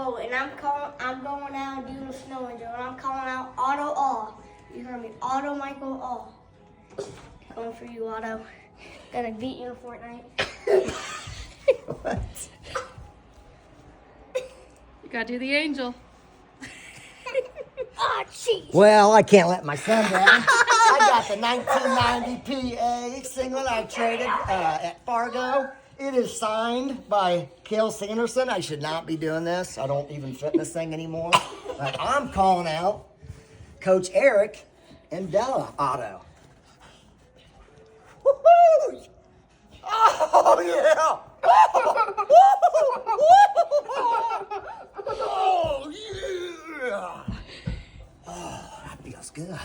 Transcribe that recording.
Oh, and I'm going out and doing a snow angel, and I'm calling out Otto All. You heard me, Otto Michael All. Going for you, Otto. Gonna beat you in Fortnite. What? You gotta do the angel. Oh, jeez. Well, I can't let my son down. I got the 1990 PA Singlet I traded at Fargo. It is signed by Cale Sanderson. I should not be doing this. I don't even fit in this thing anymore. But I'm calling out Coach Eric and Della Otto. Woo-hoo! Oh, yeah! Oh, yeah! Oh, that feels good.